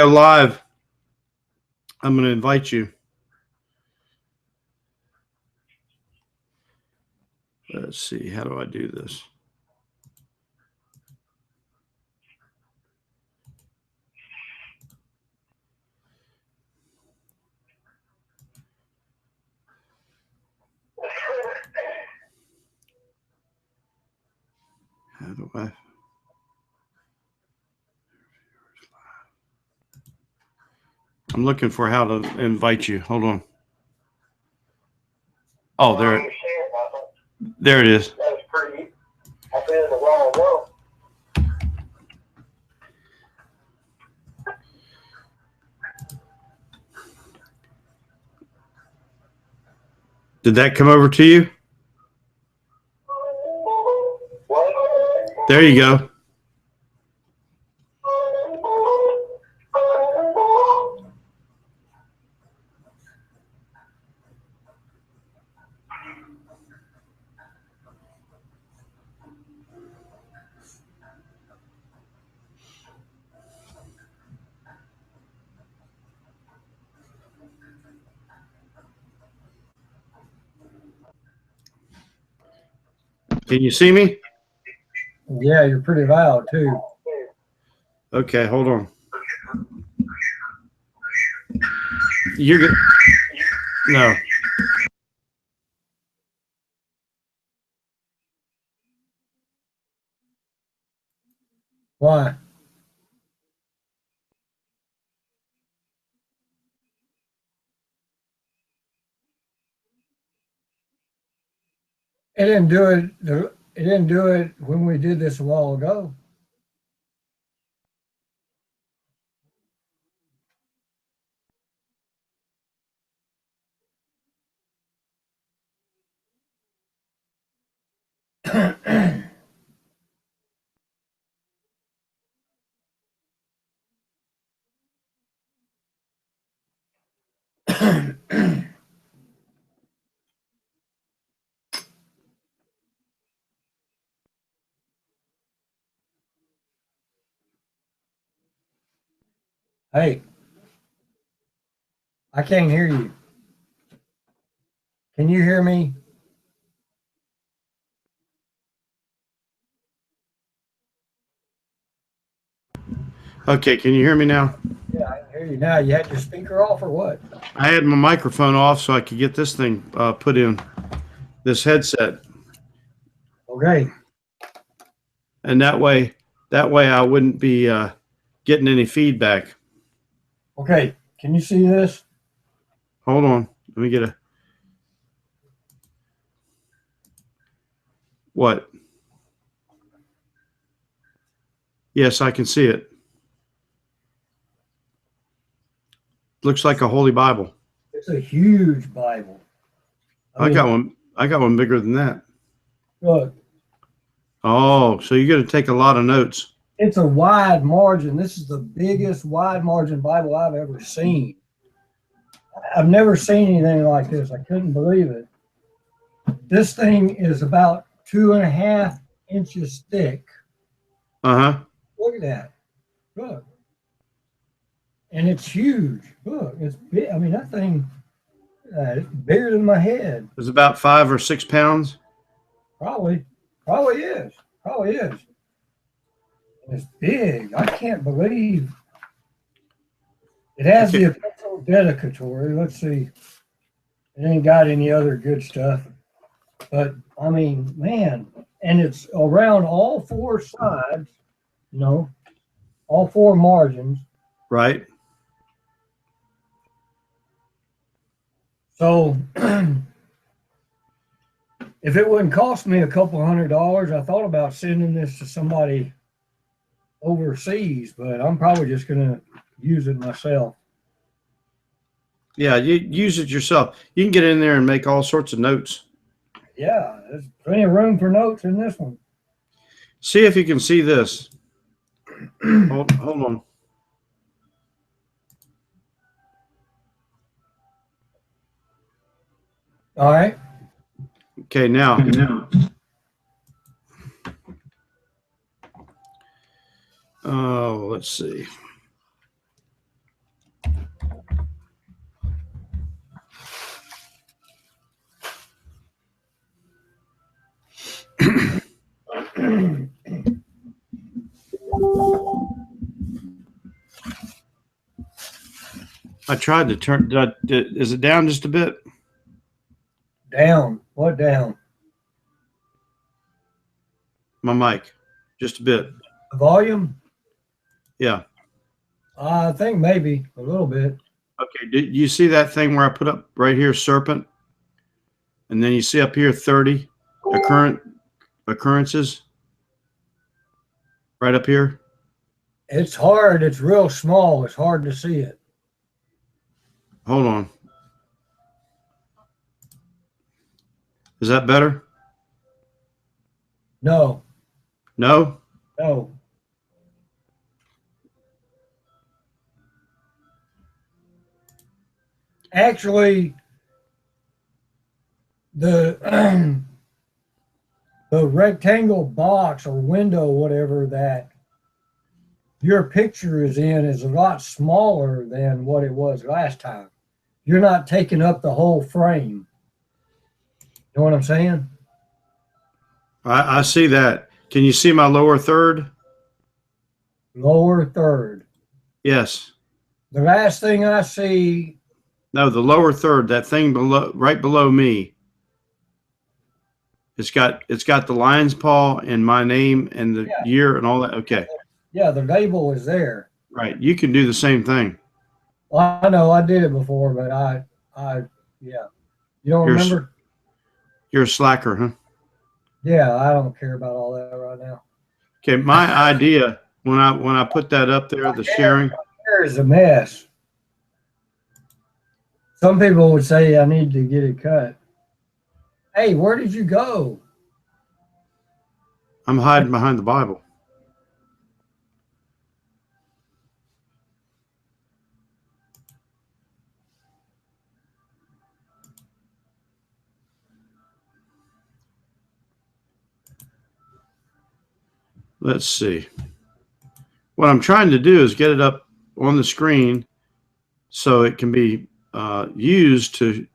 Go live. I'm going to invite you. Let's see. How do I do this? How do I? I'm looking for how to invite you. Hold on. Oh, there it is. That was pretty. I've been in the wrong world. Did that come over to you? What? There you go. Can you see me? Yeah, you're pretty loud too. Okay, hold on. You're good. No. Why? It didn't do it. It didn't do it when we did this a while ago. Hey, I can't hear you. Can you hear me? Okay, can you hear me now? Yeah, I can hear you now. You had your speaker off or what? I had my microphone off so I could get this thing put in, this headset. Okay. And that way I wouldn't be getting any feedback. Okay. Can you see this? Hold on. Let me get a. What? Yes, I can see it. Looks like a Holy Bible. It's a huge Bible. I got one. I got one bigger than that. Look. Oh, so you're going to take a lot of notes. It's a wide margin. This is the biggest wide margin Bible I've ever seen. I've never seen anything like this. I couldn't believe it. This thing is about 2.5 inches thick. Uh-huh. Look at that. Look. And it's huge. Look, it's big. I mean, that thing, it's bigger than my head. It's about 5 or 6 pounds. Probably is. Probably is. It's big. I can't believe it has the official dedicatory. Let's see. It ain't got any other good stuff. But I mean, man, and it's around all 4 sides, all 4 margins. Right. So if it wouldn't cost me a couple $100, I thought about sending this to somebody overseas, but I'm probably just going to use it myself. Yeah, you use it yourself. You can get in there and make all sorts of notes. Yeah, there's plenty of room for notes in this one. See if you can see this. Hold on. All right. Okay, now. Oh, let's see. I tried to turn. Is it down just a bit? Down. What down? My mic, just a bit. The volume? Yeah. I think maybe a little bit. Okay. Did you see that thing where I put up right here, serpent, and then you see up here 30 occurrences right up here? It's hard. It's real small. It's hard to see it. Hold on. Is that better? No, No? no. Actually, the the rectangle box or window, whatever that your picture is in, is a lot smaller than what it was last time. You're not taking up the whole frame. You know what I'm saying? I see that. Can you see my lower third? Lower third. Yes. The last thing I see, No, the lower third, that thing below, right below me. It's got the lion's paw and my name and the Yeah. year and all that. Okay. yeah, the label is there. Right. You can do the same thing. Well, I know I did it before, but yeah. You don't You're, remember? you're a slacker, huh? Yeah, I don't care about all that right now. Okay. My idea when I put that up there, the sharing. Here is a mess. Some people would say I need to get it cut. Hey, where did you go? I'm hiding behind the Bible. Let's see. What I'm trying to do is get it up on the screen so it can be used to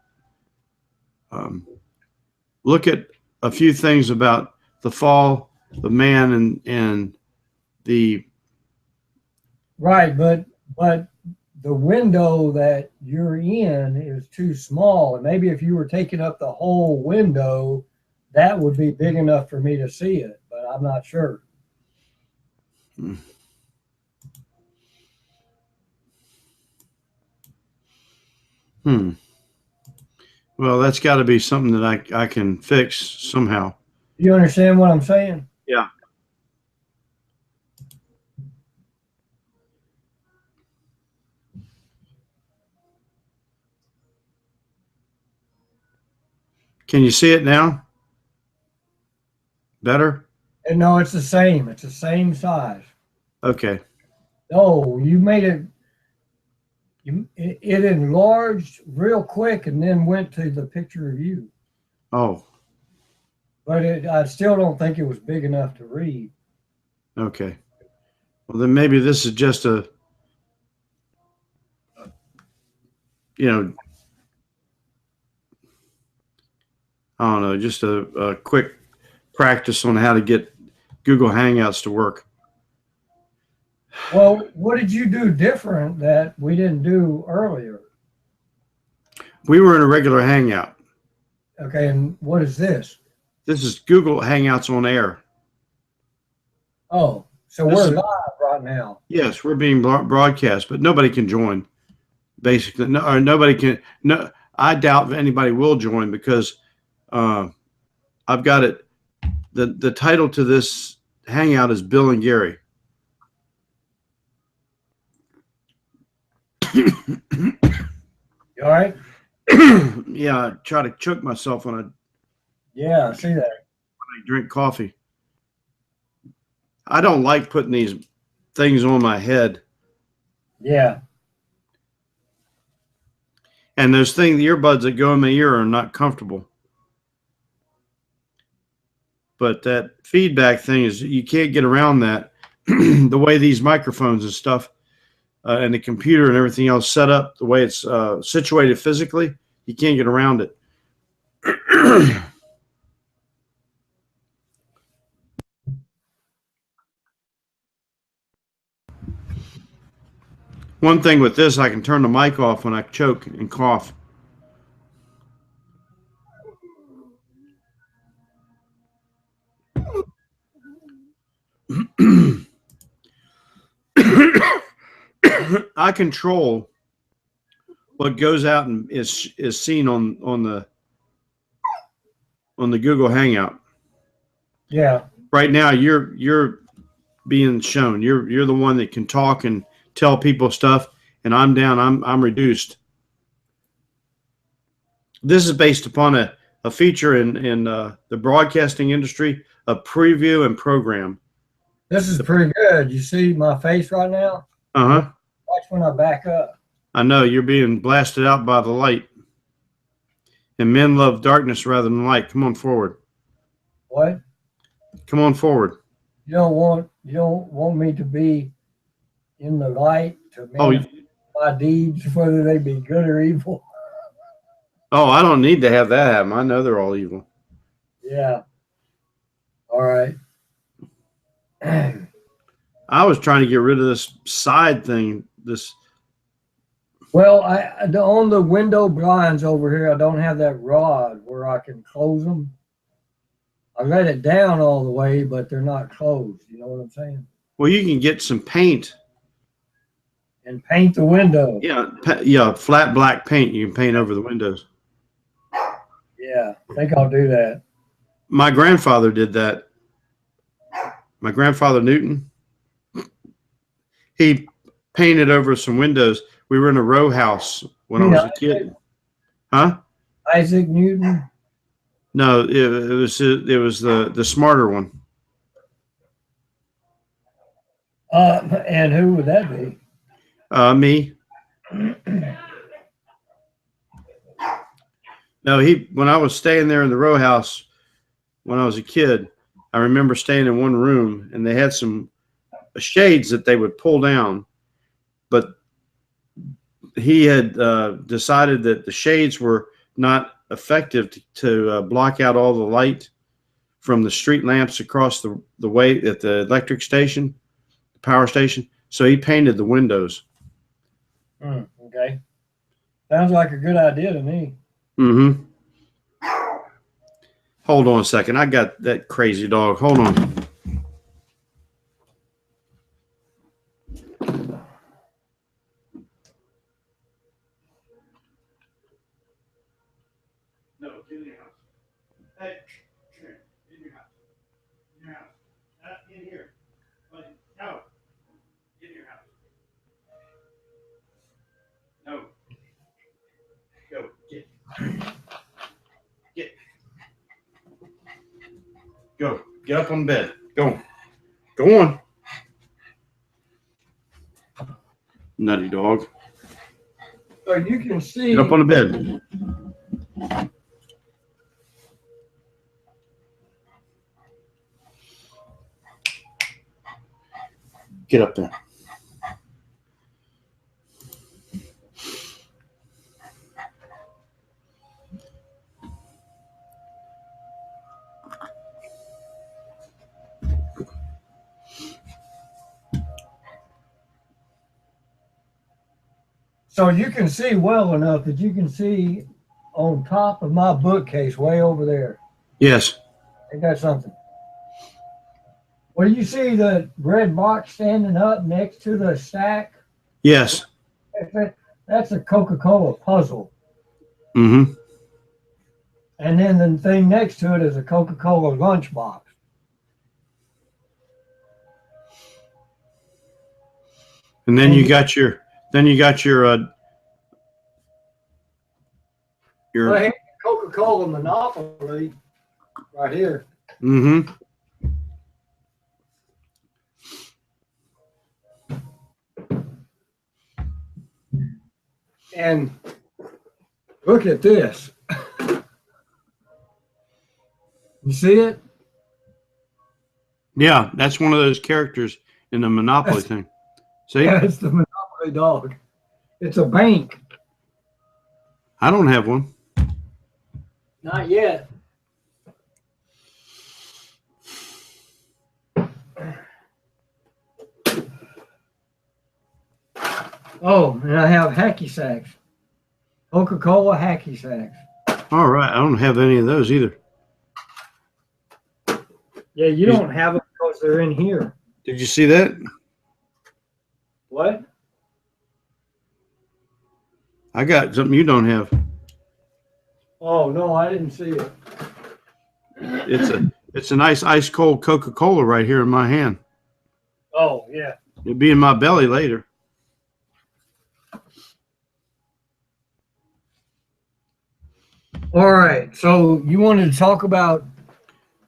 look at a few things about the fall of man and the Right, but the window that you're in is too small, and maybe if you were taking up the whole window, that would be big enough for me to see it, but I'm not sure. Well, that's got to be something that I can fix somehow. You understand what I'm saying? Yeah. Can you see it now? Better? And no, it's the same. It's the same size. Okay. No, you made it. It enlarged real quick and then went to the picture of you. Oh, But I still don't think it was big enough to read. okay. Well, then maybe this is just a, I don't know, just a quick practice on how to get Google Hangouts to work. Well, what did you do different that we didn't do earlier? We were in a regular Hangout. Okay, and what is this? This is Google Hangouts on air. Oh, so we're live right now. Yes, we're being broadcast, but nobody can join. Basically, no, or nobody can. No, I doubt if anybody will join because I've got it. The title to this Hangout is Bill and Gary. You all right? Yeah, I try to choke myself when I Yeah, I see that. drink coffee. I don't like putting these things on my head. Yeah. And those the earbuds that go in my ear are not comfortable. But that feedback thing is, you can't get around that. The way these microphones and stuff and the computer and everything else set up, the way it's situated physically, you can't get around it. One thing with this, I can turn the mic off when I choke and cough. I control what goes out and is seen on the Google Hangout. Yeah. Right now, you're being shown. You're the one that can talk and tell people stuff, and I'm down. I'm reduced. This is based upon a feature in the broadcasting industry, a preview and program. This is pretty good. You see my face right now? Uh-huh. Watch when I back up. I know you're being blasted out by the light. And men love darkness rather than light. Come on forward. What? Come on forward. You don't want me to be in the light to Oh, manifest my deeds, whether they be good or evil. I don't need to have that happen. I know they're all evil. Yeah. All right. I was trying to get rid of this side thing. Well, on the window blinds over here, I don't have that rod where I can close them. I let it down all the way, but they're not closed. You know what I'm saying? Well, you can get some paint. And paint the window. Yeah, flat black paint you can paint over the windows. Yeah, I think I'll do that. My grandfather did that. My grandfather Newton, he painted over some windows. We were in a row house when I was a kid. Huh? Isaac Newton? No, it was the smarter one. And who would that be? Me. No, when I was staying there in the row house when I was a kid, I remember staying in one room and they had some shades that they would pull down, but he had decided that the shades were not effective to block out all the light from the street lamps across the way at the electric station, the power station. So he painted the windows. Okay. Sounds like a good idea to me. Mm-hmm. Hold on a second. I got that crazy dog. Hold on. No, get in your house. Hey, come here. In your house. In your house. In here. Buddy. No. In your house. No. Go. Get. Go. Get up on the bed. Go. Go on. Nutty dog. So you can see. Get up on the bed. Get up there. So you can see well enough that you can see on top of my bookcase way over there. Yes. Ain't that something? Well, you see the red box standing up next to the stack? Yes. That's a Coca-Cola puzzle. Mm-hmm. And then the thing next to it is a Coca-Cola lunchbox. And then you got your Well, here's Coca-Cola Monopoly right here. mm-hmm. And look at this. You see it? Yeah, that's one of those characters in the Monopoly thing. See? Yeah, it's the Monopoly dog. It's a bank. I don't have one. Not yet. Oh, and I have hacky sacks. Coca-Cola hacky sacks. All right. I don't have any of those either. Yeah, you don't have them because they're in here. Did you see that? What? I got something you don't have. Oh no, I didn't see it. It's a nice ice cold Coca-Cola right here in my hand. Oh yeah. It'll be in my belly later. All right. So you wanted to talk about?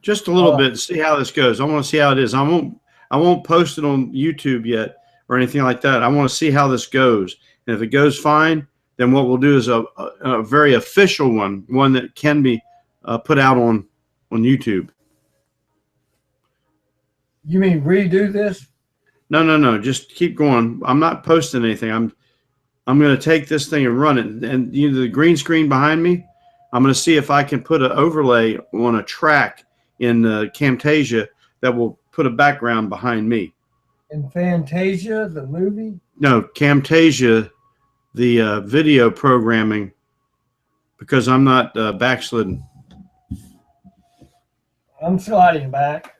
Just a little bit. See how this goes. I want to see how it is. I won't post it on YouTube yet or anything like that. I want to see how this goes. And if it goes fine, then what we'll do is a very official one that can be put out on YouTube. You mean redo this? No. Just keep going. I'm not posting anything. I'm going to take this thing and run it. And the green screen behind me, I'm going to see if I can put an overlay on a track in Camtasia that will put a background behind me. In Fantasia, the movie? No, Camtasia, the video programming, because I'm not backslidden. I'm sliding back.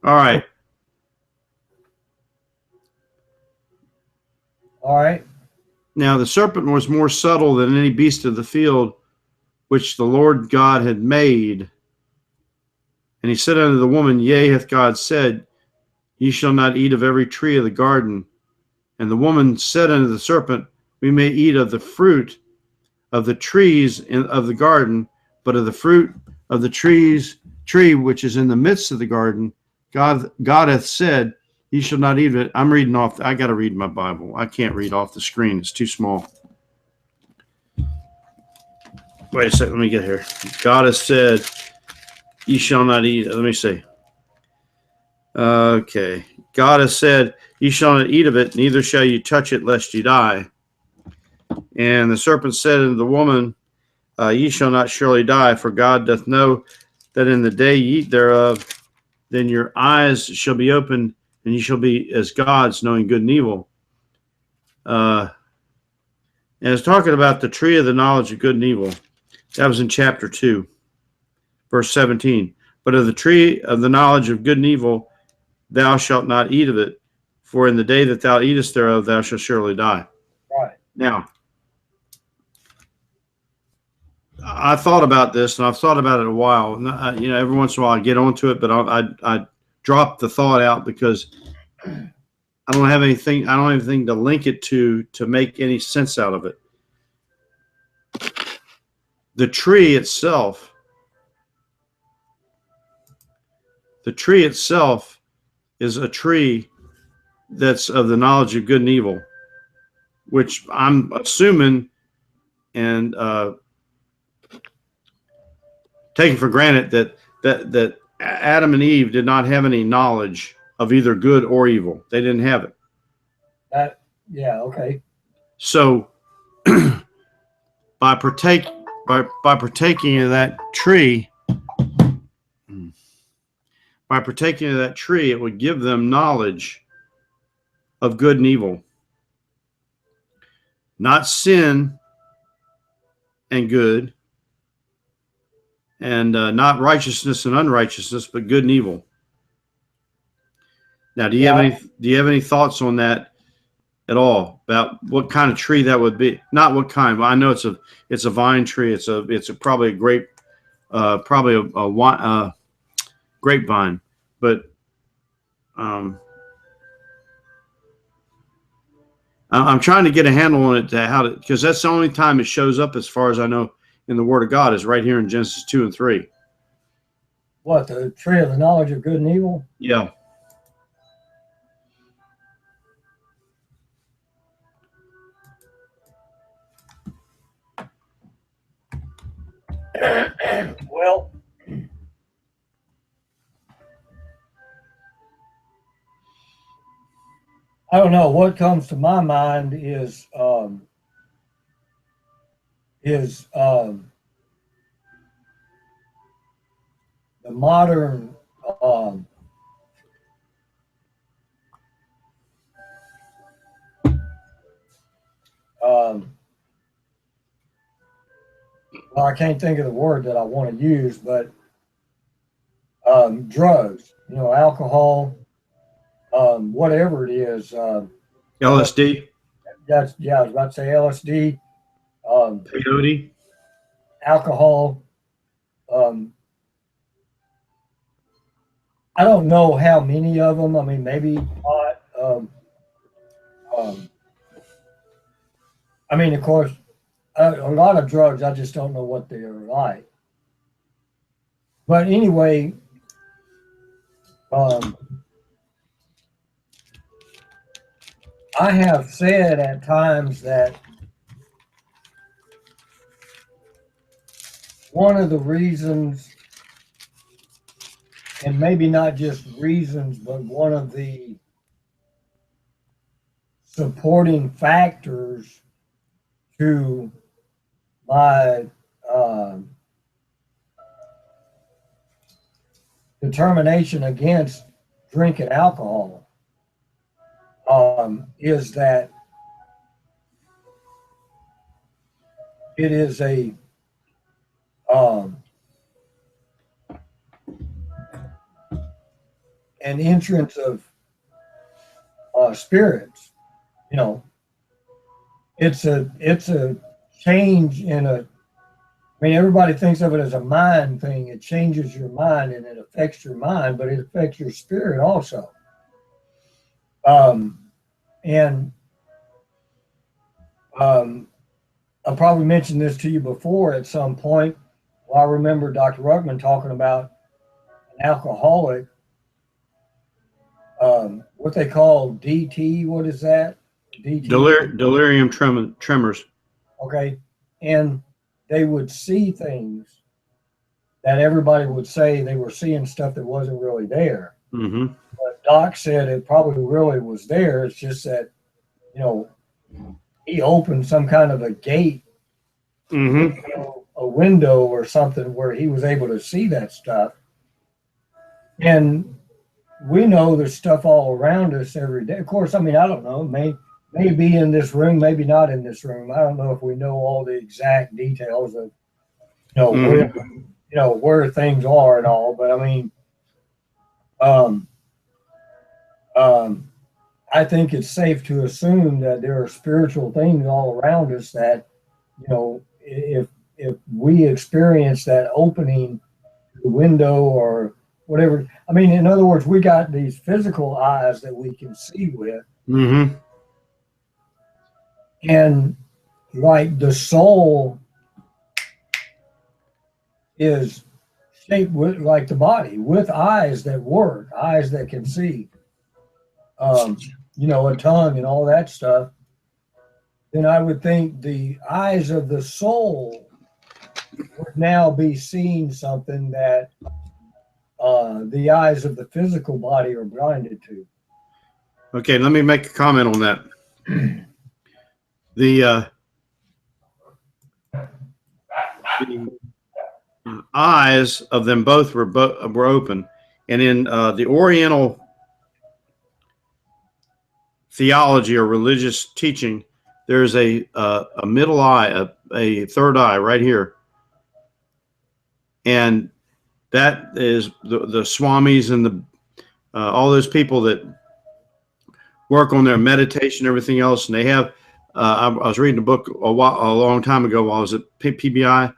All right. All right. Now the serpent was more subtle than any beast of the field which the Lord God had made. And he said unto the woman, Yea, hath God said, Ye shall not eat of every tree of the garden. And the woman said unto the serpent, We may eat of the fruit of the trees of the garden, but of the fruit of the tree which is in the midst of the garden, God hath said, Ye shall not eat of it. I'm reading off. I got to read my Bible. I can't read off the screen. It's too small. Wait a second. Let me get here. God has said, Ye shall not eat. Let me see. Okay. God has said, Ye shall not eat of it, neither shall you touch it, lest ye die. And the serpent said unto the woman, Ye shall not surely die, for God doth know that in the day ye eat thereof, then your eyes shall be opened, and ye shall be as gods, knowing good and evil. And it's talking about the tree of the knowledge of good and evil. That was in chapter 2, verse 17. But of the tree of the knowledge of good and evil, thou shalt not eat of it, for in the day that thou eatest thereof, thou shalt surely die. Right. Now, I thought about this, and I've thought about it a while. Every once in a while I get onto it, but I drop the thought out because I don't have anything to link it to make any sense out of it. The tree itself is a tree that's of the knowledge of good and evil, which I'm assuming and taking for granted that Adam and Eve did not have any knowledge of either good or evil. They didn't have it. Yeah, okay. So by partaking of that tree, it would give them knowledge of good and evil. Not sin and good, and not righteousness and unrighteousness, but good and evil. Now, do you have any thoughts on that at all, about what kind of tree that would be? Not what kind, but I know it's a vine tree. It's probably a grape, probably a grapevine, but I'm trying to get a handle on it because that's the only time it shows up, as far as I know, in the Word of God, is right here in Genesis 2 and 3. What, the tree of the knowledge of good and evil? Yeah. Well, I don't know. What comes to my mind is the modern well, I can't think of the word that I want to use, but drugs, alcohol, whatever it is. LSD, I was about to say LSD, um, peyote. alcohol. Um, I don't know how many of them. I mean, maybe pot. Um, I mean, of course, a lot of drugs. I just don't know what they are like. But anyway, um, I have said at times that one of the reasons, and maybe not just reasons, but one of the supporting factors to my determination against drinking alcohol is that it is um, an entrance of spirits. You know, it's a change in a. I mean, everybody thinks of it as a mind thing. It changes your mind and it affects your mind, but it affects your spirit also. And I probably mentioned this to you before at some point. Well, I remember Dr. Ruckman talking about an alcoholic, what they call DT. What is that? DT. Delirium tremors. Okay. And they would see things that everybody would say they were seeing stuff that wasn't really there. Mm-hmm. But Doc said it probably really was there. It's just that, he opened some kind of a gate, Mm-hmm. a window or something where he was able to see that stuff. And we know there's stuff all around us every day. Of course, I mean, I don't know, maybe in this room, maybe not in this room. I don't know if we know all the exact details of, where things are and all, but I mean, I think it's safe to assume that there are spiritual things all around us that, if we experience that opening the window or whatever. I mean, in other words, we got these physical eyes that we can see with. Mm-hmm. And like the soul is shaped with like the body, with eyes that work, eyes that can see, a tongue and all that stuff. Then I would think the eyes of the soul would now be seeing something that the eyes of the physical body are blinded to. Okay, let me make a comment on that. The eyes of them both were open, and in the Oriental theology or religious teaching, there's a middle eye, a third eye right here, and that is the swamis and the all those people that work on their meditation and everything else, and they have. I was reading a book a long time ago while I was at PBI,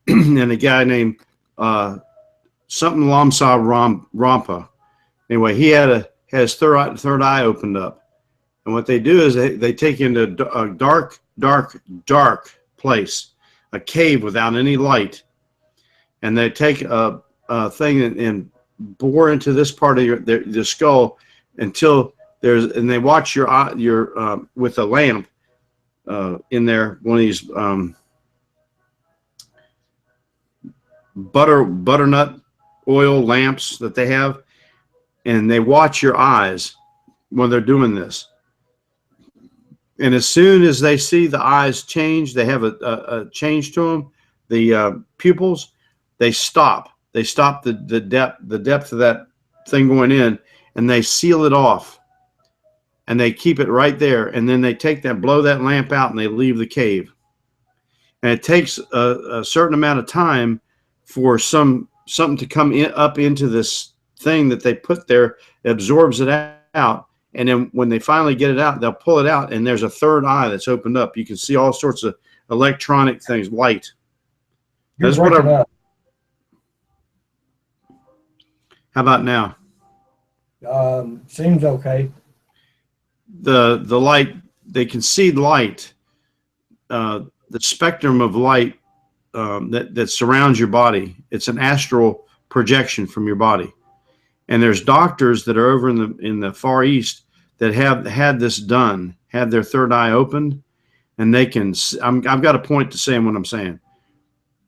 and a guy named something Lamsa Rampa. Anyway, he had his third eye opened up, and what they do is they take you into a dark place, a cave without any light, and they take a thing and bore into this part of the skull until and they watch your eye with a lamp in there, one of these butternut oil lamps that they have, and they watch your eyes when they're doing this. And as soon as they see the eyes change, they have a change to them, the pupils, they stop. They stop the depth of that thing going in, and they seal it off. And they keep it right there. And then they blow that lamp out, and they leave the cave. and it takes a certain amount of time for something to come up into this thing that they put there, it absorbs it out, and then when they finally get it out, they'll pull it out, and there's a third eye that's opened up. You can see all sorts of electronic things, light. You're That's what breaking up. How about now? Seems okay. The light, they can see light, the spectrum of light that surrounds your body. It's an astral projection from your body. And there's doctors that are over in the Far East that have had this done, had their third eye opened, and they can. I've got a point to say in what I'm saying.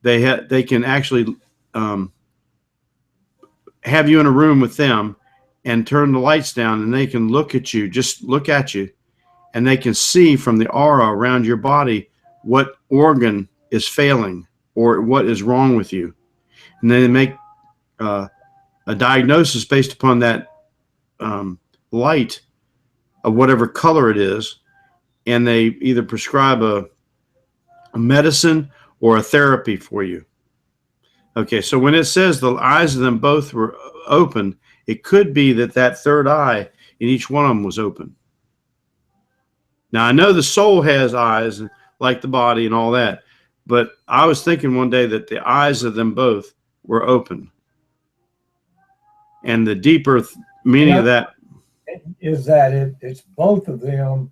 They can actually have you in a room with them and turn the lights down, and they can look at you, just look at you, and they can see from the aura around your body what organ is failing or what is wrong with you, and then they make a diagnosis based upon that light of whatever color it is, and they either prescribe a medicine or a therapy for you. Okay, so when it says the eyes of them both were open, it could be that third eye in each one of them was open. Now, I know the soul has eyes like the body and all that, but I was thinking one day that the eyes of them both were open. And the deeper meaning of that is that it's both of them,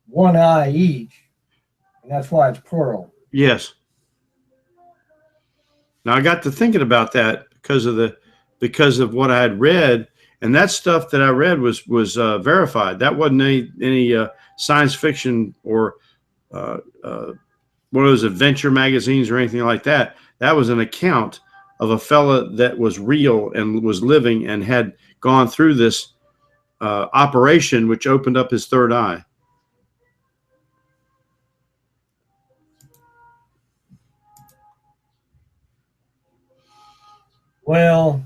one eye each, and that's why it's plural. Yes. Now I got to thinking about that because of what I had read, and that stuff that I read was verified. That wasn't any science fiction or one of those adventure magazines or anything like that. That was an account of a fella that was real and was living and had gone through this operation, which opened up his third eye. Well,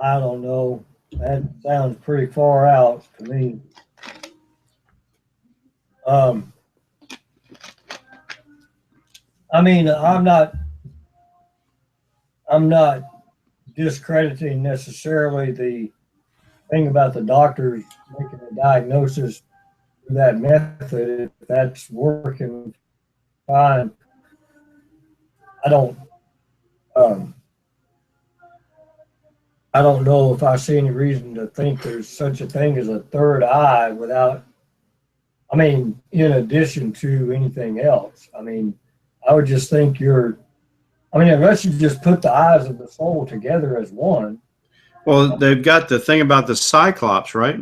I don't know. That sounds pretty far out to me. I mean, I'm not discrediting necessarily the thing about the doctors making a diagnosis through that method. If that's working fine, I don't know if I see any reason to think there's such a thing as a third eye without, I mean, in addition to anything else. I mean, I would just think unless you just put the eyes of the soul together as one. Well, they've got the thing about the Cyclops, right?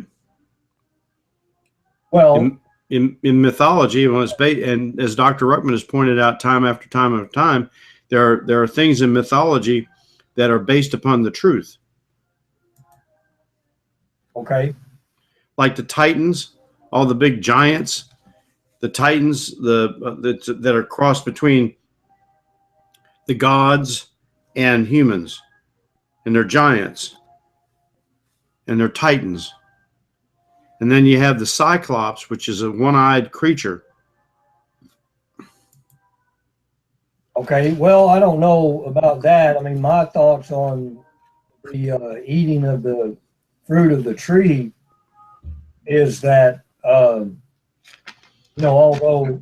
Well, in mythology, and as Dr. Ruckman has pointed out time after time after time, there are things in mythology that are based upon the truth. okay. Like the Titans, all the big giants, the Titans, that are crossed between the gods and humans, and they're giants, and they're Titans. And then you have the Cyclops, which is a one-eyed creature. Okay. Well, I don't know about that. I mean, my thoughts on the eating of the fruit of the tree is that, although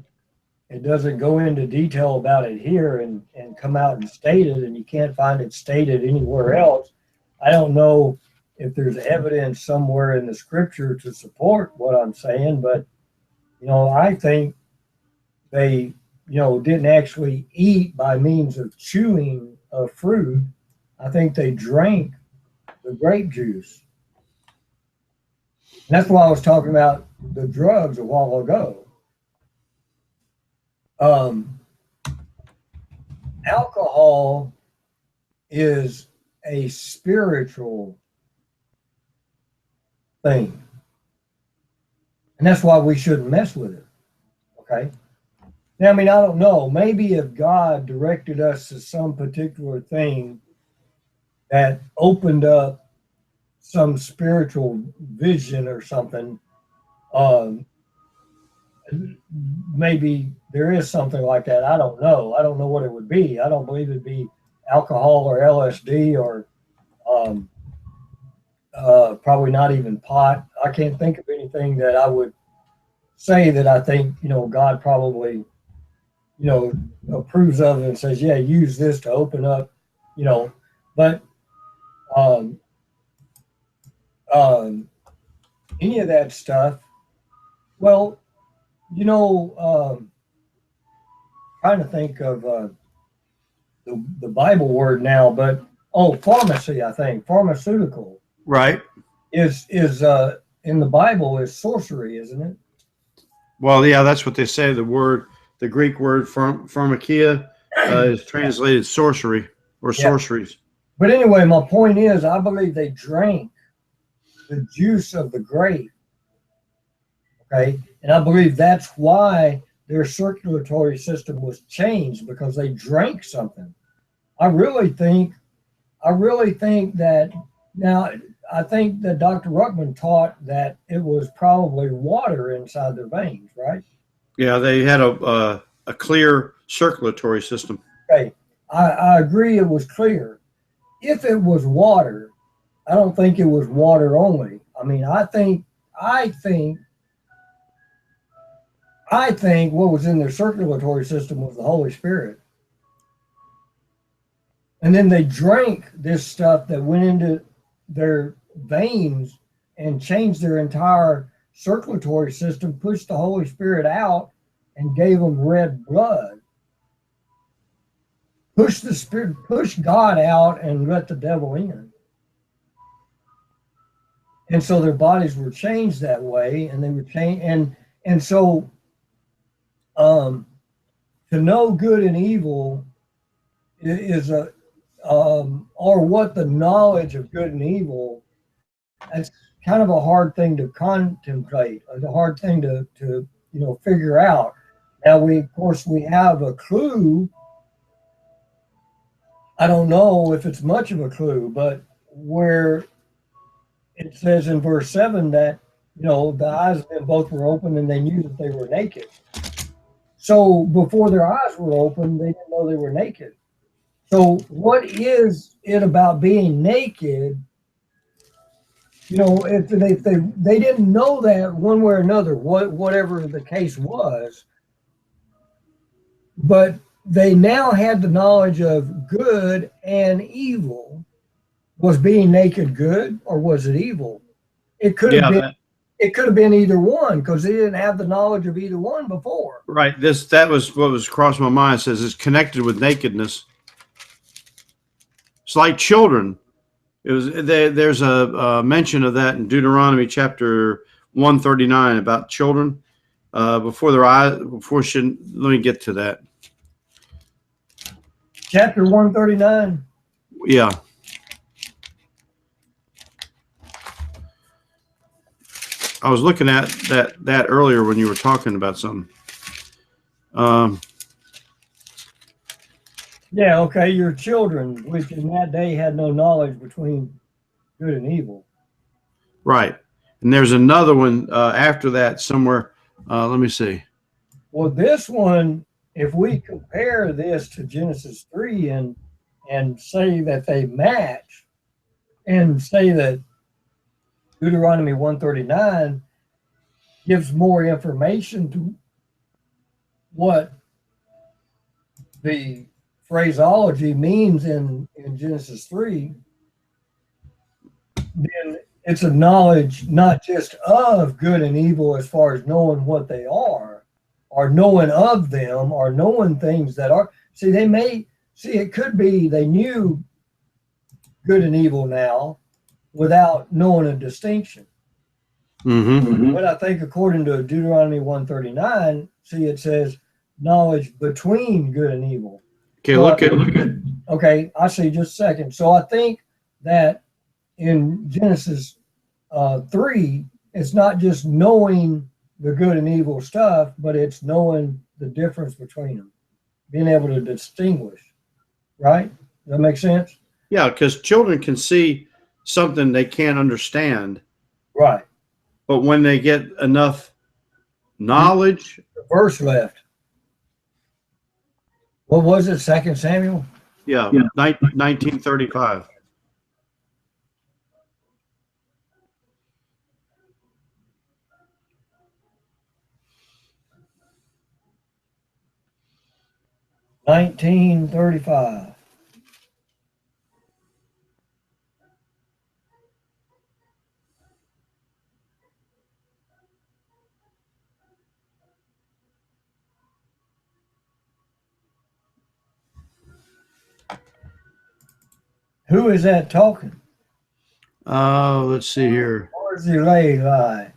it doesn't go into detail about it here and come out and state it, and you can't find it stated anywhere else, I don't know if there's evidence somewhere in the scripture to support what I'm saying, but, I think they, didn't actually eat by means of chewing of fruit. I think they drank the grape juice. And that's why I was talking about the drugs a while ago. Alcohol is a spiritual thing. And that's why we shouldn't mess with it. Okay. Now, I mean, I don't know. Maybe if God directed us to some particular thing that opened up some spiritual vision or something, maybe there is something like that. I don't know. I don't know what it would be. I don't believe it'd be alcohol or LSD or um, probably not even pot. I can't think of anything that I would say that I think, God probably, approves of it and says, yeah, use this to open up, but um, any of that stuff. Well, trying to think of the Bible word now, but pharmacy. I think pharmaceutical Right. is in the Bible is sorcery, isn't it? Well, yeah, that's what they say. The Greek word pharmakia is translated sorcery or Yeah. sorceries. But anyway, my point is, I believe they drank the juice of the grape. Okay, and I believe that's why their circulatory system was changed, because they drank something. I really think that now. I think that Dr. Ruckman taught that it was probably water inside their veins, right? Yeah, they had a clear circulatory system. Okay, I agree it was clear. If it was water, I don't think it was water only. I mean, I think what was in their circulatory system was the Holy Spirit. And then they drank this stuff that went into their veins and changed their entire circulatory system, pushed the Holy Spirit out, and gave them red blood. Pushed God out and let the devil in. And so their bodies were changed that way, and they were changed. And so to know good and evil is or what the knowledge of good and evil, that's kind of a hard thing to contemplate, a hard thing to figure out. Now we have a clue. I don't know if it's much of a clue, but where it says in verse 7 that the eyes of them both were open and they knew that they were naked. So before their eyes were open, they didn't know they were naked. So what is it about being naked? If they didn't know that one way or another, whatever the case was, but they now had the knowledge of good and evil. Was being naked good, or was it evil? It could have been. It could have been either one, because they didn't have the knowledge of either one before. Right. That was what was crossing my mind. It says it's connected with nakedness. It's like children. There's a mention of that in Deuteronomy chapter 139 about children before their eyes. Let me get to that. Chapter 139. Yeah. I was looking at that earlier when you were talking about something. Yeah, okay, your children, which in that day had no knowledge between good and evil. Right. And there's another one after that somewhere. Let me see. Well, this one, if we compare this to Genesis 3 and say that they match, and say that Deuteronomy 139 gives more information to what the phraseology means in Genesis 3, then it's a knowledge not just of good and evil as far as knowing what they are, or knowing of them, or knowing things that are. It could be they knew good and evil now without knowing a distinction. Mm-hmm. But I think according to Deuteronomy 139, it says knowledge between good and evil. Okay, So look at. Okay, I see. Just a second. So I think that in Genesis 3, it's not just knowing the good and evil stuff, but it's knowing the difference between them, being able to distinguish. Right? Does that make sense? Yeah, because children can see something they can't understand. Right. But when they get enough Knowledge. The verse left. What was it? 2 Samuel? Yeah, 1935. $19.35. Who is that talking? Let's see here. Barzillai.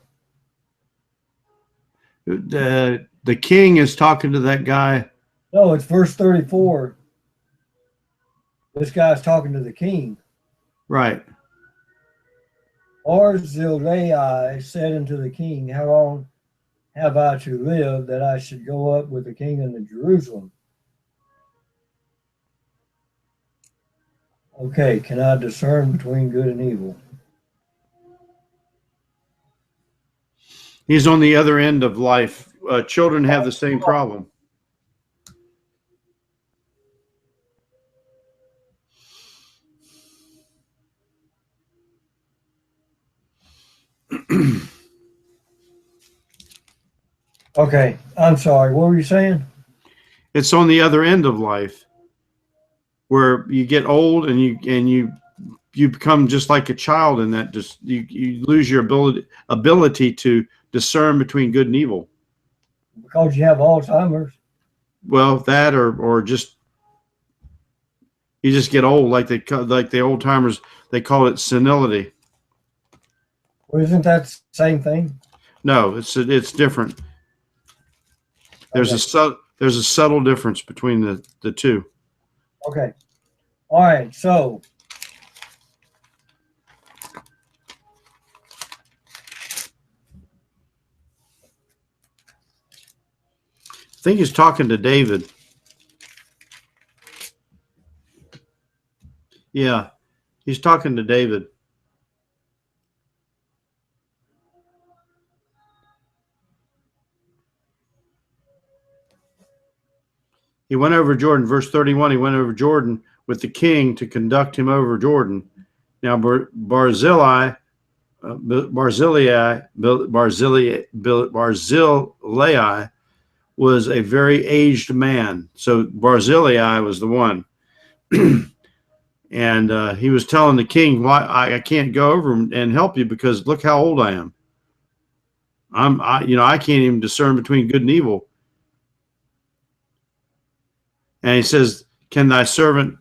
The king is talking to that guy. No, it's verse 34. This guy's talking to the king. Right. Barzillai said unto the king, how long have I to live that I should go up with the king unto Jerusalem? Okay, can I discern between good and evil? He's on the other end of life. Children have the same problem. Okay, I'm sorry. What were you saying? It's on the other end of life, where you get old and you become just like a child, and that just you lose your ability to discern between good and evil. Because you have Alzheimer's. Well, that or just you just get old, like the old timers, they call it senility. Well, isn't that the same thing? No, it's different. There's a subtle difference between the two. Okay. All right. So I think he's talking to David. Yeah, he's talking to David. He went over Jordan, verse 31. He went over Jordan with the king to conduct him over Jordan. Now Barzillai was a very aged man. So Barzillai was the one. And he was telling the king, why I can't go over and help you because look how old I am. I can't even discern between good and evil. And he says, can thy servant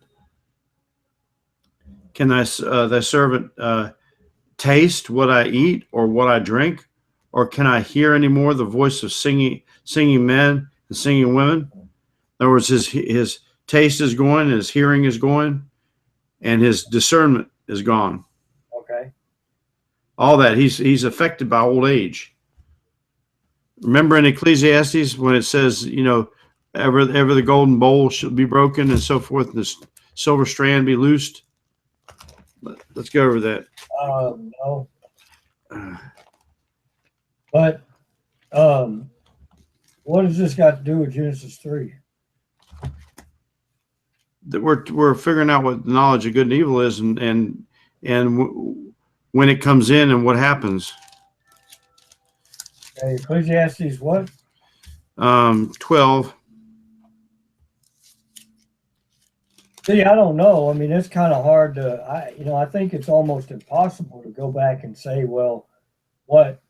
taste what I eat or what I drink? Or can I hear any more the voice of singing men and singing women? In other words, his taste is going, his hearing is going, and his discernment is gone. okay. All that. He's affected by old age. Remember in Ecclesiastes when it says, ever the golden bowl shall be broken and so forth, and the silver strand be loosed. Let's go over that. No. But what has this got to do with Genesis 3? That we're figuring out what the knowledge of good and evil is, and when it comes in and what happens. Okay, Ecclesiastes what? 12. See, I don't know. I mean, it's kind of hard to. I think it's almost impossible to go back and say, well, what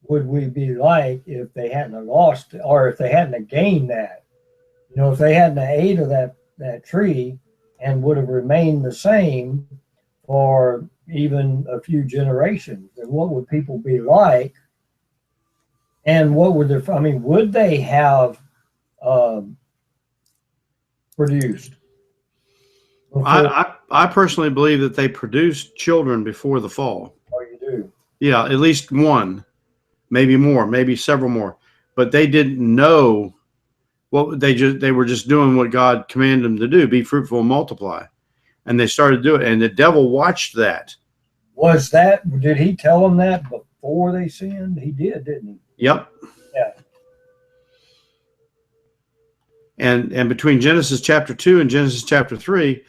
would we be like if they hadn't lost, or if they hadn't gained that? If they hadn't ate of that tree and would have remained the same for even a few generations, then what would people be like? And what would would they have produced? I personally believe that they produced children before the fall. Oh, you do? Yeah, at least one, maybe more, maybe several more. But they didn't know what they were just doing what God commanded them to do: be fruitful and multiply. And they started doing it, and the devil watched that. Did he tell them that before they sinned? He did, didn't he? Yep. Yeah. And between Genesis chapter 2 and Genesis chapter 3,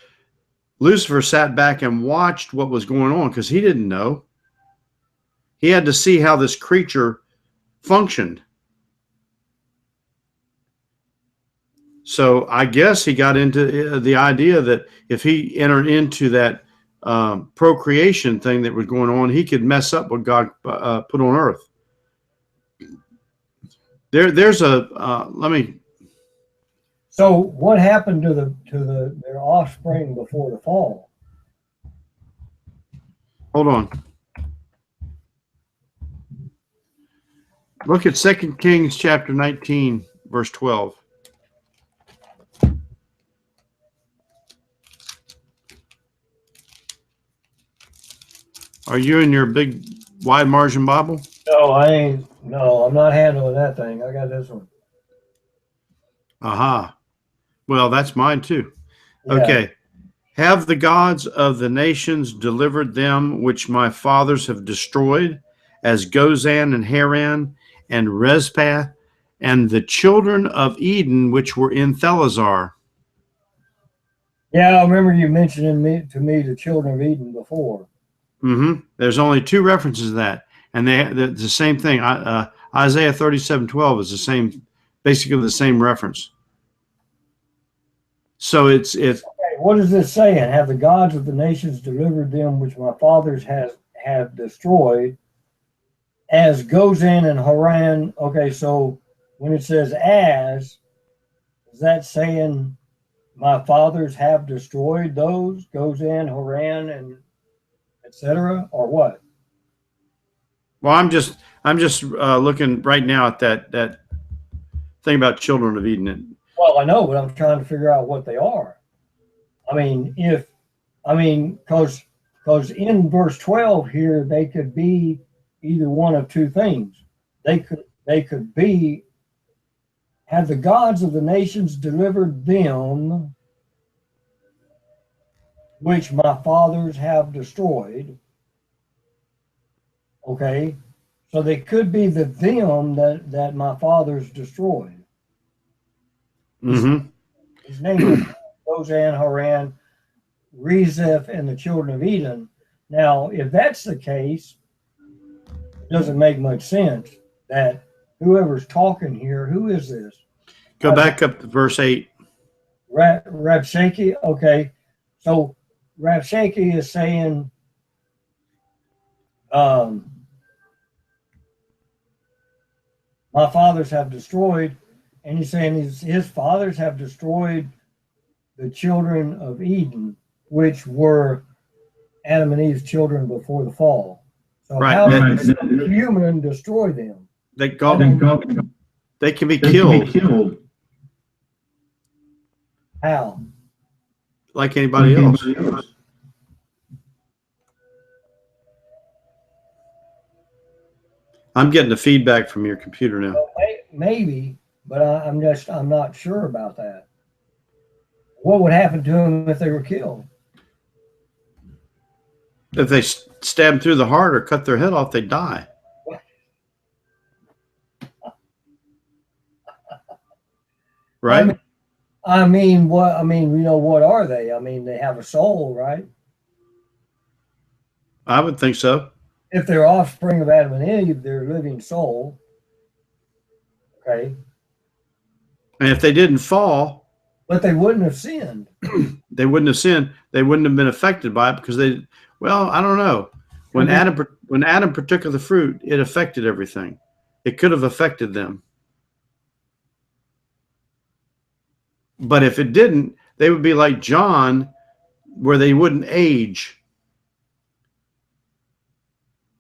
Lucifer sat back and watched what was going on because he didn't know. He had to see how this creature functioned. So I guess he got into the idea that if he entered into that procreation thing that was going on, he could mess up what God put on earth. There's a let me. So what happened to their offspring before the fall? Hold on. Look at 2 Kings chapter 19, verse 12. Are you in your big wide margin Bible? No, I ain't. No, I'm not handling that thing. I got this one. Aha. Well, that's mine too. Yeah. Okay. Have the gods of the nations delivered them which my fathers have destroyed, as Gozan and Haran and Rezpath, and the children of Eden which were in Thelazar? Yeah, I remember you mentioning to me the children of Eden before. There's only two references to that, and they're the same thing. Isaiah 37:12 is the same, basically the same reference. So it's Okay, what is this saying? Have the gods of the nations delivered them which my fathers have destroyed, as Gozan and Haran? Okay, so when it says as, is that saying my fathers have destroyed those, Gozan, Haran, and etc., or what? well, I'm just looking right now at that thing about children of Eden. Well, I know, but I'm trying to figure out what they are. I mean, because in verse 12 here, they could be either one of two things. They could be, have the gods of the nations delivered them which my fathers have destroyed. Okay, so they could be the them that my fathers destroyed. Mm-hmm. His name was Gozan, Haran, Rezeph, and the children of Eden. Now, if that's the case, it doesn't make much sense that whoever's talking here, who is this? Go back up to verse 8. Rabshakeh. Okay, so Rabshakeh is saying, my fathers have destroyed, and he's saying his fathers have destroyed the children of Eden, which were Adam and Eve's children before the fall. So Right. how does a human destroy them? They can be killed How? like anybody else. I'm getting the feedback from your computer now. Well, maybe, but I'm not sure about that. What would happen to them if they were killed? If they stab them through the heart or cut their head off, they die. Right? I mean, what are they? I mean, they have a soul, right? I would think so. If they're offspring of Adam and Eve, they're a living soul. Okay. And if they didn't fall, but they wouldn't have sinned. They wouldn't have sinned. They wouldn't have been affected by it because I don't know. When Adam partook of the fruit, it affected everything. It could have affected them. But if it didn't, they would be like John, where they wouldn't age.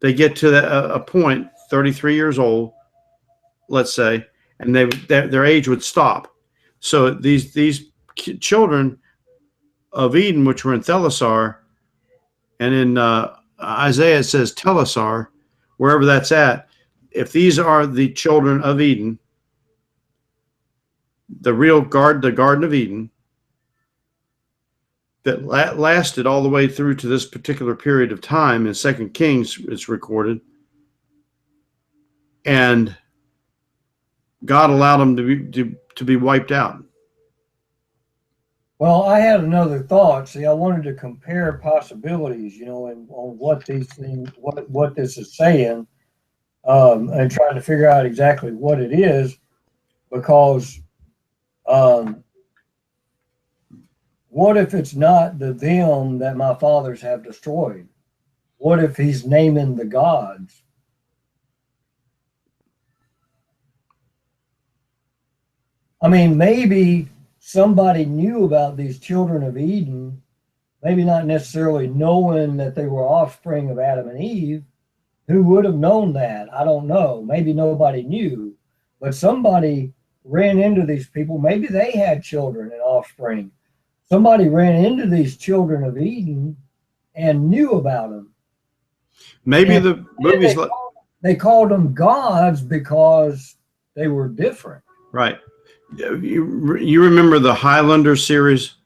They get to a point, 33 years old, let's say, and their age would stop. So these children of Eden, which were in Thelazar, and in Isaiah it says Telassar, wherever that's at, if these are the children of Eden, the Garden of Eden, that lasted all the way through to this particular period of time in 2 Kings, it's recorded, and God allowed them to be wiped out. Well, I had another thought. See, I wanted to compare possibilities, and on what these things, what this is saying, and trying to figure out exactly what it is, because um, what if it's not the them that my fathers have destroyed? What if he's naming the gods? I mean, maybe somebody knew about these children of Eden, maybe not necessarily knowing that they were offspring of Adam and Eve. Who would have known that? I don't know. Maybe nobody knew, but somebody ran into these people. Maybe they had children and offspring. Somebody ran into these children of Eden and knew about them. Maybe And the movies, they called them gods because they were different. right? You remember the Highlander series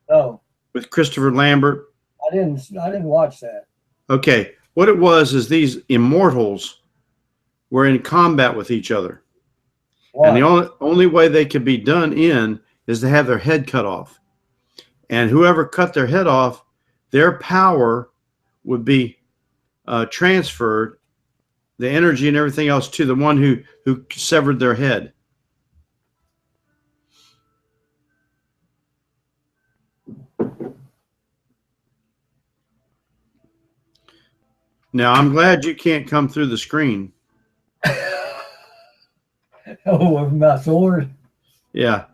No, with Christopher Lambert? I didn't watch that. Okay, what it was is these immortals were in combat with each other, and the Why? only way they could be done in is to have their head cut off, and whoever cut their head off, their power would be transferred, the energy and everything else, to the one who severed their head. Now, I'm glad you can't come through the screen. Oh, with my sword. Yeah.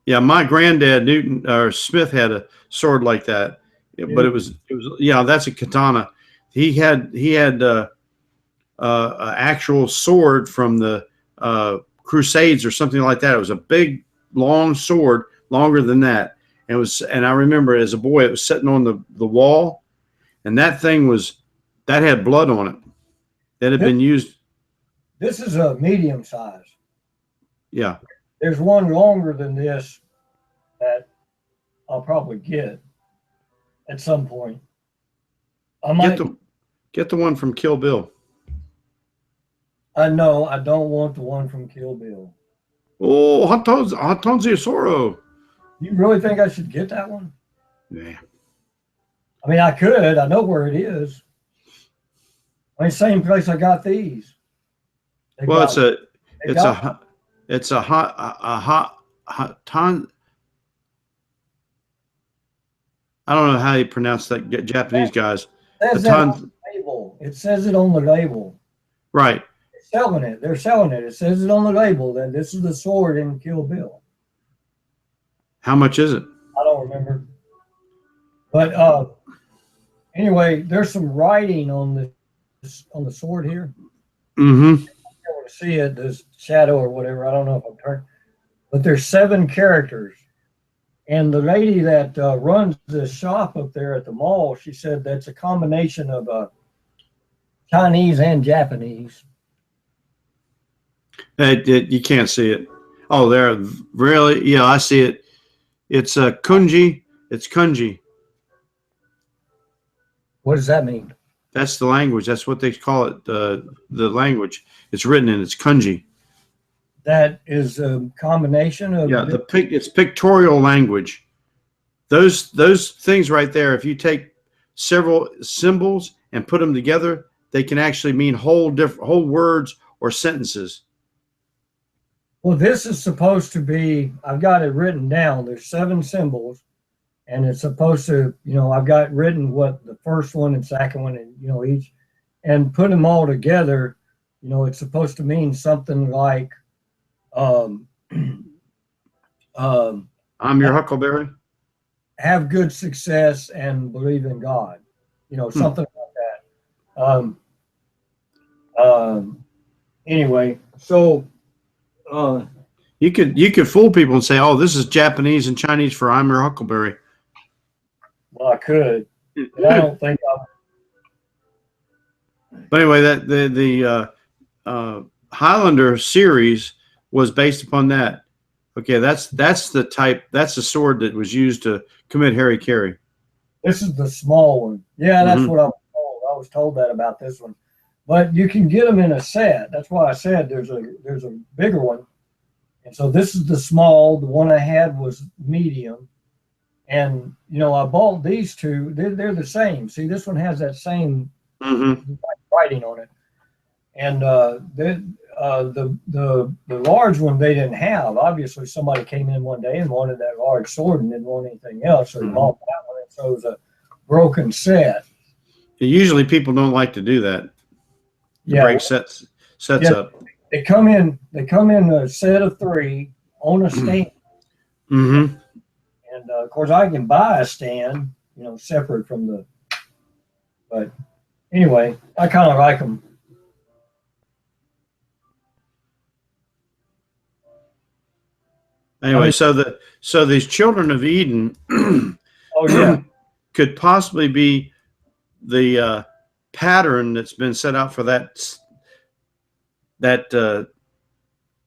Yeah, my granddad Newton or Smith had a sword like that, but it was yeah, that's a katana. He had actual sword from the Crusades or something like that. It was a big, long sword, longer than that. And I remember as a boy, it was sitting on the wall, and that had blood on it. That had been used. This is a medium size. Yeah. There's one longer than this that I'll probably get at some point. I might. Get the one from Kill Bill. I know I don't want the one from Kill Bill. Oh, Hatonzi Soro. You really think I should get that one? Yeah. I mean, I could. I know where it is. I mean, same place I got these. Well, it's a hot ton. I don't know how you pronounce that, Japanese guys. It says it on the label. It says it on the label. Right. They're selling it. It says it on the label that this is the sword in Kill Bill. How much is it? I don't remember. But anyway, there's some writing on the sword here. Mm-hmm. I want to see it, this shadow or whatever. I don't know if I'm turning, but there's 7 characters. And the lady that runs the shop up there at the mall, she said that's a combination of Chinese and Japanese. You can't see it. Oh, there, really? Yeah, I see it. It's Kunji. It's Kunji. What does that mean? That's the language. That's what they call it. The language. It's written in. It's Kunji. That is a combination of. Yeah, it's pictorial language. Those things right there. If you take several symbols and put them together, they can actually mean whole words or sentences. Well, this is supposed to be. I've got it written down. There's 7 symbols, and it's supposed to. I've got written what the first one and second one, and each, and put them all together. It's supposed to mean something like. I'm your Huckleberry. Have good success and believe in God. Something like that. Anyway, so you could fool people and say, "Oh, this is Japanese and Chinese for I'm your Huckleberry." Well, I could, but I don't think But anyway, that the Highlander series was based upon that. Okay, that's the type. That's the sword that was used to commit hara-kiri. This is the small one. Yeah, that's what I was told. I was told that about this one, but you can get them in a set. That's why I said there's a bigger one, and so this is the small. The one I had was medium, And you know, I bought these two. They're the same. See, this one has that same Mm-hmm. writing on it, and the large one they didn't have. Obviously, somebody came in one day and wanted that large sword and didn't want anything else, so they Mhm. bought that one. And so it was a broken set. Usually people don't like to do that. To Yeah, break sets Yeah. up. they come in. They come in a set of 3 on a stand, Mm-hmm. and of course I can buy a stand, you know, separate from the. But anyway, I kind of like them. Anyway, mean- so these children of Eden Oh yeah, could possibly be the pattern that's been set out for that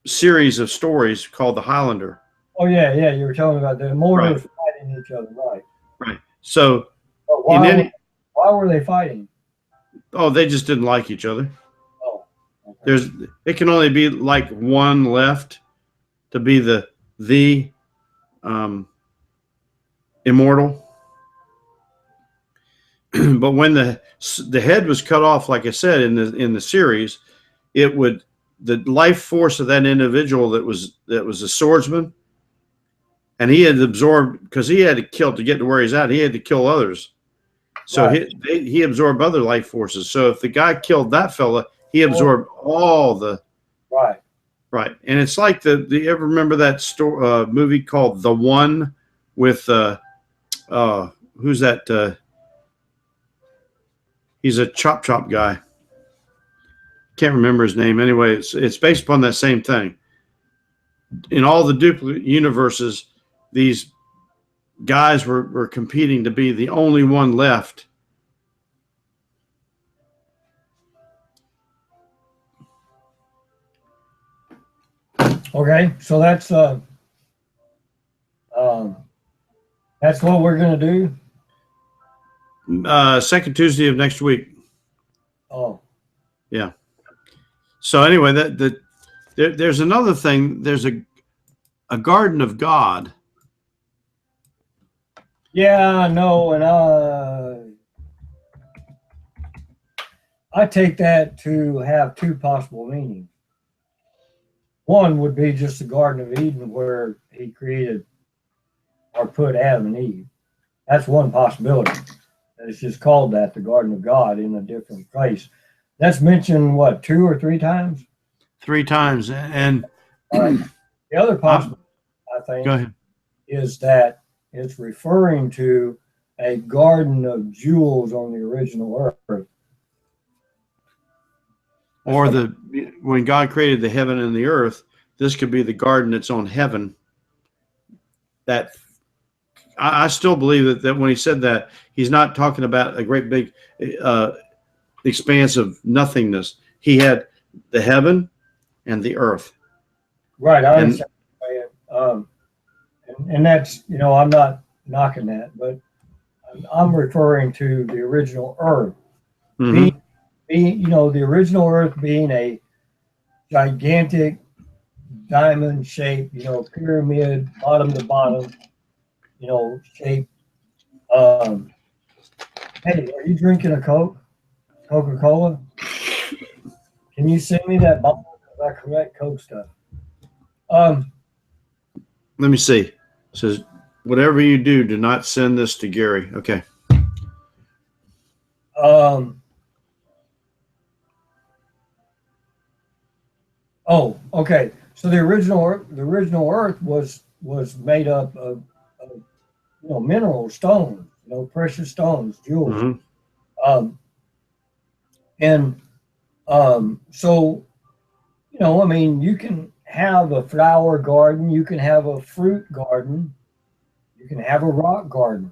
series of stories called the Highlander. oh yeah, yeah. You were telling me about the mortars Right. fighting each other, right? Right. So But in any, why were they fighting? oh, they just didn't like each other. Oh, okay. It can only be like one left to be the immortal. But when the head was cut off, like I said in the series, the life force of that individual that was a swordsman, and he had absorbed, because he had to kill to get to where he's at. He had to kill others, so Right. he absorbed other life forces. So if the guy killed that fella, he absorbed all the Right. right. And it's like do you ever remember that movie called The One with who's that? He's a chop guy. Can't remember his name. Anyway, it's based upon that same thing. In all the duplicate universes, these guys were competing to be the only one left. Okay, so that's what we're gonna do. Second Tuesday of next week. Oh, So anyway, there's another thing. There's a garden of God. yeah, I know, and I take that to have 2 possible meanings. One would be just the Garden of Eden where he created or put Adam and Eve. That's one possibility. It's just called that, the Garden of God, in a different place. That's mentioned, what, 2 or 3 times? 3 times. And All right. The other possibility, I think, go ahead. is that it's referring to a garden of jewels on the original earth. Or when God created the heaven and the earth, this could be the garden that's on heaven. That I still believe that when he said that, he's not talking about a great big expanse of nothingness. He had the heaven and the earth. Right, I understand. And that's, you know, I'm not knocking that, but I'm referring to the original earth. Mhm. Being, you know, the original earth being a gigantic diamond shape, you know, pyramid, bottom to bottom, you know, shape. Hey, are you drinking a Coke? Coca-Cola? Can you send me that bottle? I collect Coke stuff. Let me see. It says, whatever you do not send this to Gary. Okay. Oh, okay. So the original Earth was made up of you know, mineral stones, you know, precious stones, jewels. Mhm. And so, you know, I mean, you can have a flower garden, you can have a fruit garden, you can have a rock garden.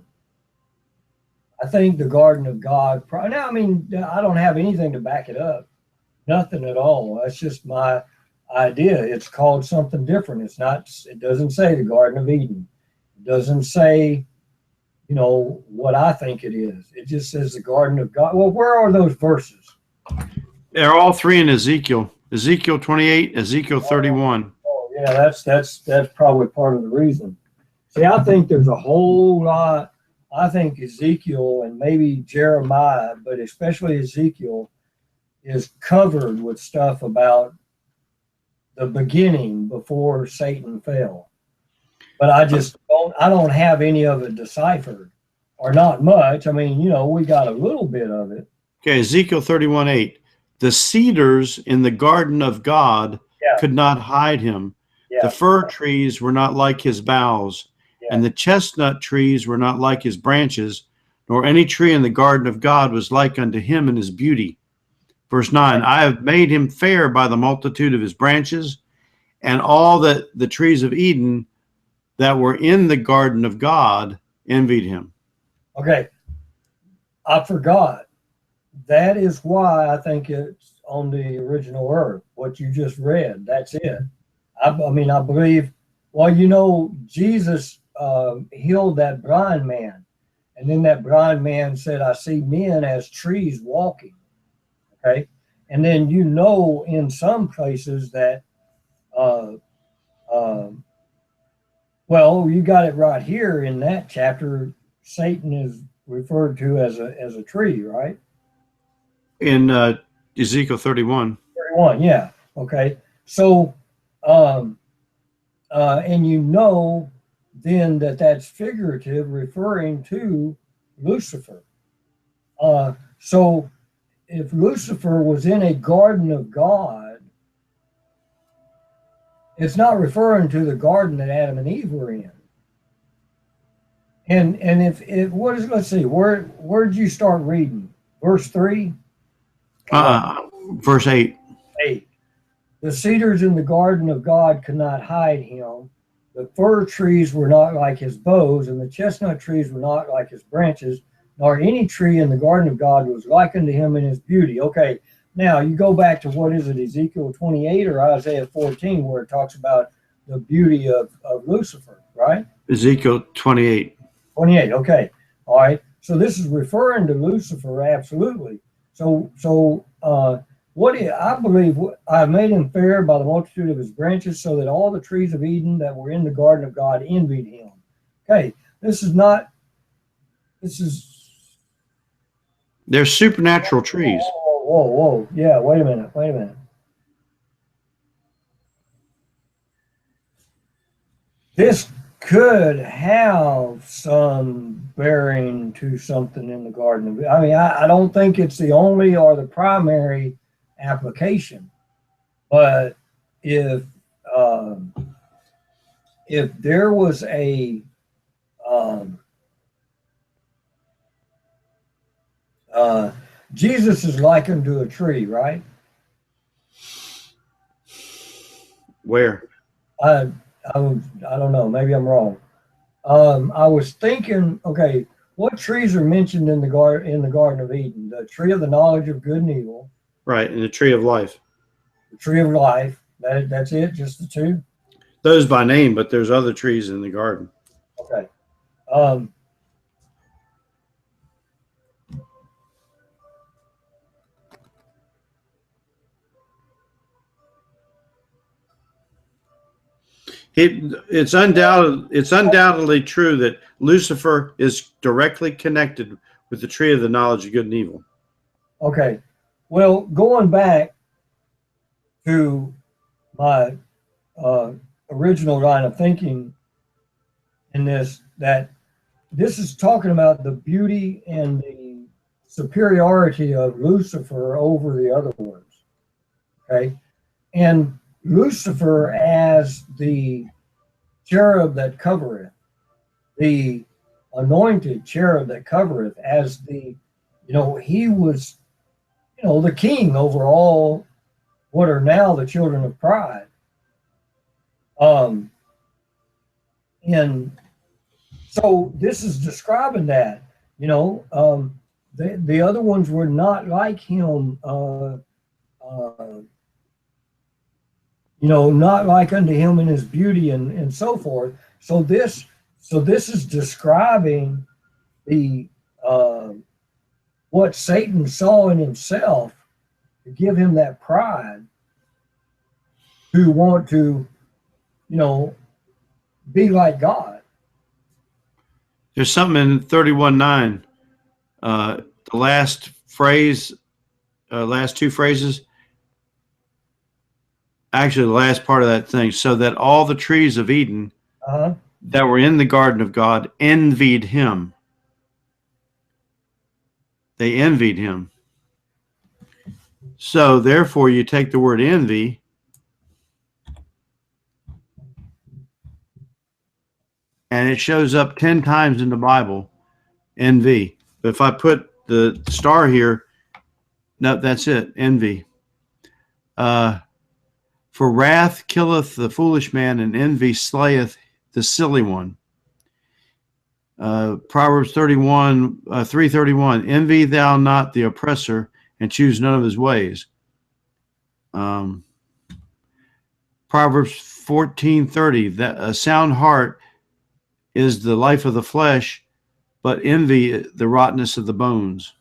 I think the Garden of God. Now, I mean, I don't have anything to back it up, nothing at all. That's just my idea. It's called something different. It's not. It doesn't say the Garden of Eden. It doesn't say, you know, what I think it is. It just says the Garden of God. Well, where are those verses? They're all 3 in Ezekiel. Ezekiel 28, Ezekiel 31. Oh, yeah, that's probably part of the reason. See, I think there's a whole lot. I think Ezekiel and maybe Jeremiah, but especially Ezekiel, is covered with stuff about the beginning before Satan fell. But I don't have any of it deciphered, or not much. I mean, we got a little bit of it. Okay, Ezekiel 31:8. The cedars in the garden of God Yeah. could not hide him. Yeah. The fir trees were not like his boughs, and the chestnut trees were not like his branches, nor any tree in the garden of God was like unto him in his beauty. Verse 9, I have made him fair by the multitude of his branches, and all that the trees of Eden that were in the garden of God envied him. Okay, I forgot. That is why I think it's on the original earth, what you just read. That's it. I believe, Jesus healed that blind man. And then that blind man said, I see men as trees walking. Okay. And then, in some places that, you got it right here in that chapter. Satan is referred to as a tree, right? In Ezekiel 31. 31, yeah. Okay. So, and then that's figurative, referring to Lucifer. So if Lucifer was in a garden of God, it's not referring to the garden that Adam and Eve were in. And let's see, where'd you start reading? Verse 3? Verse 8. 8. The cedars in the garden of God could not hide him. The fir trees were not like his boughs, and the chestnut trees were not like his branches, nor any tree in the garden of God was like unto him in his beauty. Okay, now you go back to what is it, Ezekiel 28 or Isaiah 14, where it talks about the beauty of Lucifer, right? Ezekiel 28. 28, okay. All right. So this is referring to Lucifer, absolutely. So I believe I made him fair by the multitude of his branches, so that all the trees of Eden that were in the garden of God envied him. Okay, they're supernatural trees. Whoa. Yeah, wait a minute. This could have some bearing to something in the garden. I don't think it's the only or the primary application, but if there was Jesus is likened to a tree, right? Where? I don't know. Maybe I'm wrong. I was thinking, okay, what trees are mentioned in the Garden of Eden? The tree of the knowledge of good and evil. Right, and the tree of life. The tree of life. That's it, just the two? Those by name, but there's other trees in the garden. Okay. It's undoubtedly true that Lucifer is directly connected with the tree of the knowledge of good and evil. Okay. Well, going back to my original line of thinking in this, that this is talking about the beauty and the superiority of Lucifer over the other ones. Okay. And Lucifer as the cherub that covereth, the anointed cherub that covereth, as the, he was, the king over all what are now the children of pride. And so this is describing that, the other ones were not like him, not like unto him in his beauty and so forth. So this is describing the what Satan saw in himself to give him that pride to want to, be like God. There's something in 31:9. The last phrase, last two phrases, actually the last part of that thing, so that all the trees of Eden Uh-huh. that were in the garden of God envied him. They envied him. So therefore you take the word envy, and it shows up 10 times in the Bible, envy. But if I put the star here, no, that's it, envy. For wrath killeth the foolish man, and envy slayeth the silly one. Proverbs 3:31. Envy thou not the oppressor, and choose none of his ways. Proverbs 14:30. That a sound heart is the life of the flesh, but envy the rottenness of the bones.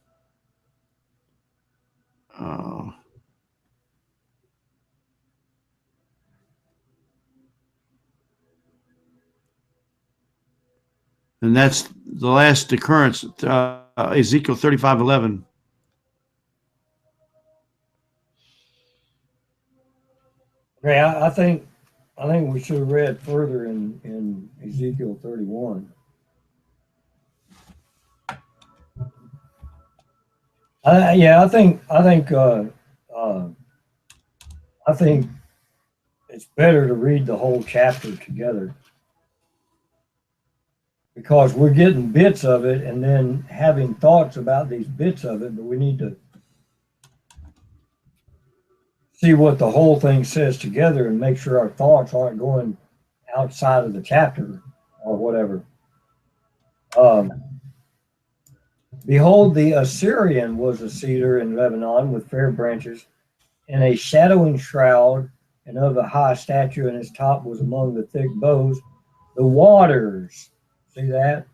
And that's the last occurrence, Ezekiel 35:11. Okay, I think we should have read further in Ezekiel 31. I think it's better to read the whole chapter together, because we're getting bits of it and then having thoughts about these bits of it, but we need to see what the whole thing says together and make sure our thoughts aren't going outside of the chapter or whatever. Behold, the Assyrian was a cedar in Lebanon with fair branches and a shadowing shroud, and of a high stature, and its top was among the thick boughs. The waters, see that?